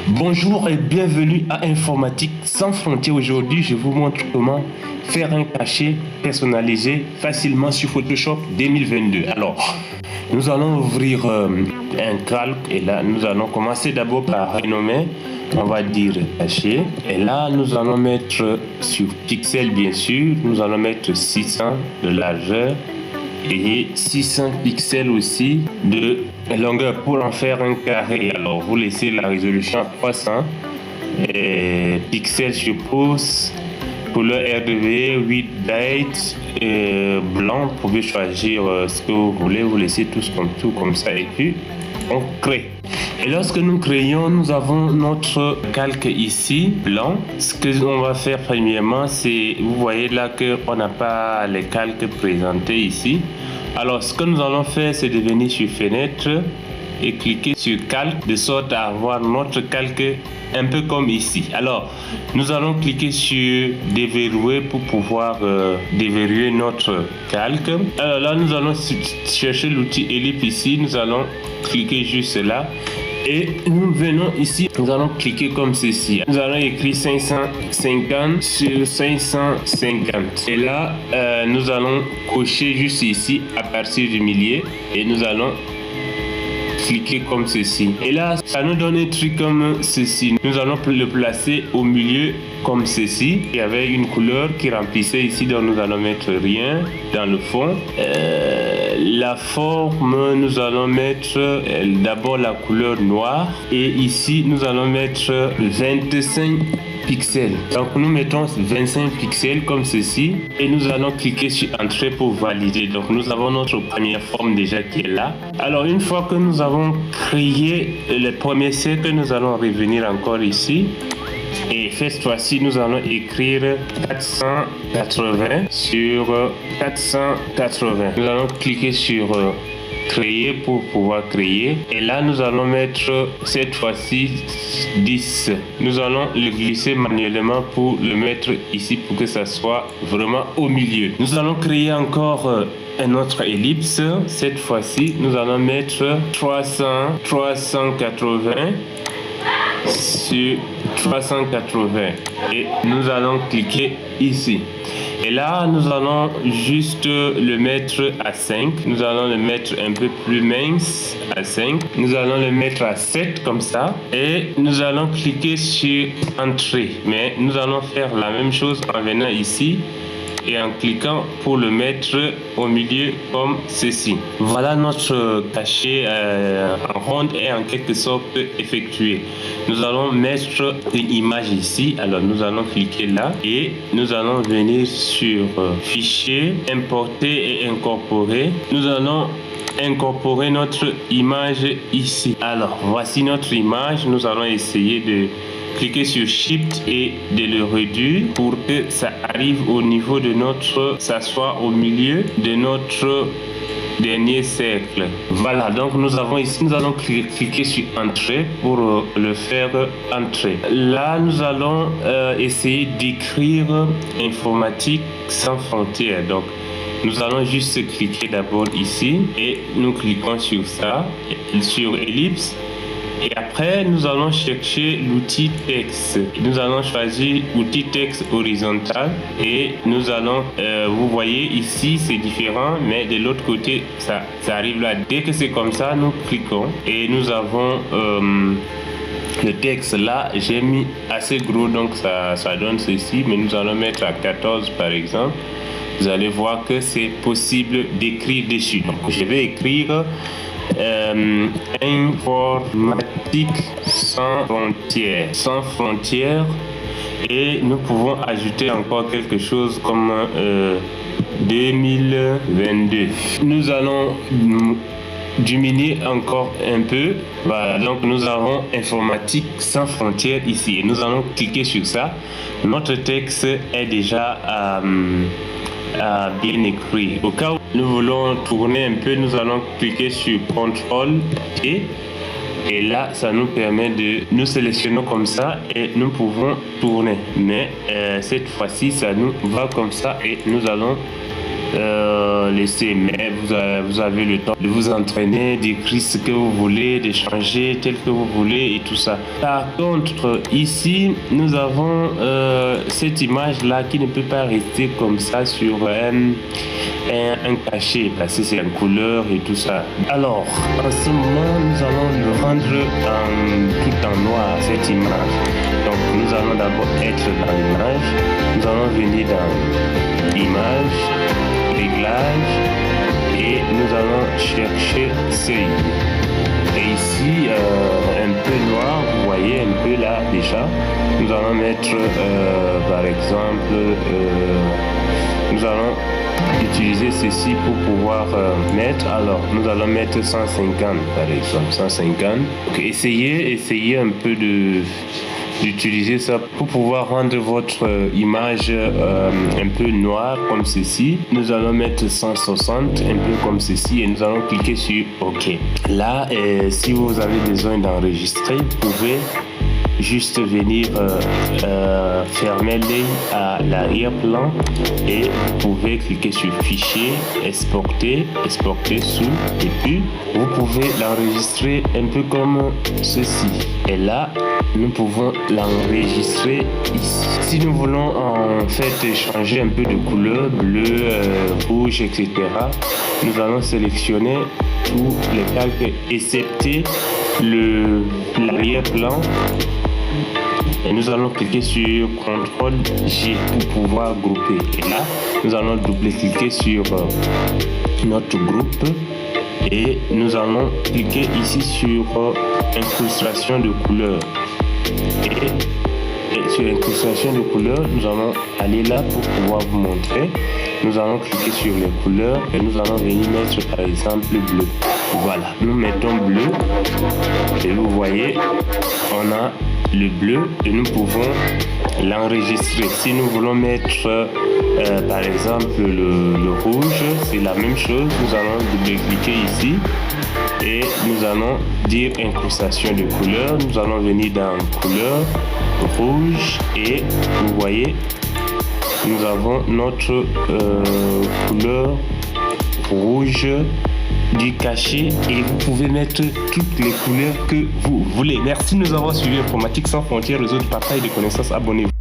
Bonjour et bienvenue à Informatique sans frontières. Aujourd'hui, je vous montre comment faire un cachet personnalisé facilement sur Photoshop 2022. Alors, nous allons ouvrir un calque et là, nous allons commencer d'abord par renommer. On va dire cachet. Et là, nous allons mettre sur pixels, bien sûr. Nous allons mettre 600 de largeur et 600 pixels aussi de longueur pour en faire un carré. Alors, vous laissez la résolution à 300 pixels sur pouce. Couleur RGB, 8 bytes, blanc. Vous pouvez choisir ce que vous voulez. Vous laissez tout comme ça et puis on crée. Et lorsque nous créons, nous avons notre calque ici, blanc. Ce que on va faire premièrement, c'est, vous voyez là qu'on n'a pas les calques présentés ici. Alors, ce que nous allons faire, c'est de venir sur Fenêtre et cliquer sur Calque, de sorte à avoir notre calque un peu comme ici. Alors, nous allons cliquer sur Déverrouiller pour pouvoir déverrouiller notre calque. Alors là, nous allons chercher l'outil Ellipse ici. Nous allons cliquer juste là. Et nous venons ici, nous allons cliquer comme ceci. Nous allons écrire 550 sur 550. Et là, nous allons cocher juste ici à partir du milieu. Et nous allons cliquer comme ceci. Et là, ça nous donne un truc comme ceci. Nous allons le placer au milieu comme ceci. Il y avait une couleur qui remplissait ici, donc nous allons mettre rien dans le fond. La forme, nous allons mettre d'abord la couleur noire. Et ici, nous allons mettre 25 pixels. Donc nous mettons 25 pixels comme ceci et nous allons cliquer sur Entrée pour valider. Donc nous avons notre première forme déjà qui est là. Alors une fois que nous avons créé le premier cercle, nous allons revenir encore ici. Et cette fois-ci, nous allons écrire 480 sur 480. Nous allons cliquer sur créer pour pouvoir créer. Et là, nous allons mettre cette fois-ci 10. Nous allons le glisser manuellement pour le mettre ici pour que ça soit vraiment au milieu. Nous allons créer encore un autre ellipse. Cette fois-ci, nous allons mettre 380 sur 380 et nous allons cliquer ici. Et là, nous allons juste le mettre à 5. Nous allons le mettre un peu plus mince à 5. Nous allons le mettre à 7 comme ça. Et nous allons cliquer sur Entrée. Mais nous allons faire la même chose en venant ici et en cliquant pour le mettre au milieu comme ceci. Voilà, notre cachet en ronde est en quelque sorte effectué. Nous allons mettre une image ici. Alors nous allons cliquer là et nous allons venir sur Fichier, Importer et Incorporer. Nous allons incorporer notre image ici. Alors voici notre image. Nous allons essayer de cliquer sur Shift et de le réduire pour que ça arrive au niveau de ça soit au milieu de notre dernier cercle. Voilà, donc nous avons ici, nous allons cliquer sur Entrée pour le faire entrer. Là, nous allons essayer d'écrire Informatique sans frontières. Donc, nous allons juste cliquer d'abord ici et nous cliquons sur ça, sur Ellipse. Et après, nous allons chercher l'outil texte. Nous allons choisir outil texte horizontal et nous allons, vous voyez ici, c'est différent, mais de l'autre côté, ça arrive là. Dès que c'est comme ça, nous cliquons et nous avons le texte là. J'ai mis assez gros, donc ça donne ceci, mais nous allons mettre à 14 par exemple. Vous allez voir que c'est possible d'écrire dessus. Donc, je vais écrire Informatique sans frontières, et nous pouvons ajouter encore quelque chose comme 2022. Nous allons diminuer encore un peu. Voilà, donc nous avons Informatique sans frontières ici et nous allons cliquer sur ça. Notre texte est déjà bien écrit. Au cas où nous voulons tourner un peu, nous allons cliquer sur CTRL T et là ça nous permet de nous sélectionner comme ça et nous pouvons tourner. Mais cette fois-ci ça nous va comme ça et nous allons laisser, mais vous avez le temps de vous entraîner, d'écrire ce que vous voulez, de changer tel que vous voulez et tout ça. Par contre, ici, nous avons cette image-là qui ne peut pas rester comme ça sur un cachet, parce que c'est en couleur et tout ça. Alors, en ce moment, nous allons le rendre tout en noir, cette image. Donc, nous allons d'abord être dans l'image. Nous allons venir dans image, réglage, et nous allons chercher seuil. Et ici, un peu noir, vous voyez un peu là déjà. Nous allons mettre, par exemple, nous allons utiliser ceci pour pouvoir mettre. Alors, nous allons mettre 150 par exemple, 150. Donc, essayez un peu d'utiliser ça pour pouvoir rendre votre image un peu noire comme ceci. Nous allons mettre 160 un peu comme ceci et nous allons cliquer sur OK. Là, si vous avez besoin d'enregistrer, vous pouvez juste venir fermer l'œil à l'arrière-plan et vous pouvez cliquer sur fichier, exporter sous, et puis vous pouvez l'enregistrer un peu comme ceci. Et là, nous pouvons l'enregistrer ici. Si nous voulons en fait changer un peu de couleur, bleu, rouge, etc., nous allons sélectionner tous les calques excepté l'arrière-plan. Et nous allons cliquer sur CTRL-G pour pouvoir grouper. Et là, nous allons double-cliquer sur notre groupe et nous allons cliquer ici sur incrustation de couleurs. Et sur incrustation de couleurs, nous allons aller là pour pouvoir vous montrer. Nous allons cliquer sur les couleurs et nous allons venir mettre par exemple bleu. Voilà, nous mettons bleu et vous voyez, on a le bleu et nous pouvons l'enregistrer. Si nous voulons mettre par exemple le rouge, c'est la même chose. Nous allons double-cliquer ici et nous allons dire incrustation de couleur. Nous allons venir dans couleur rouge et vous voyez, nous avons notre couleur rouge du cachet et vous pouvez mettre toutes les couleurs que vous voulez. Merci de nous avoir suivis. Informatique sans frontières, réseau de partage de connaissances. Abonnez-vous.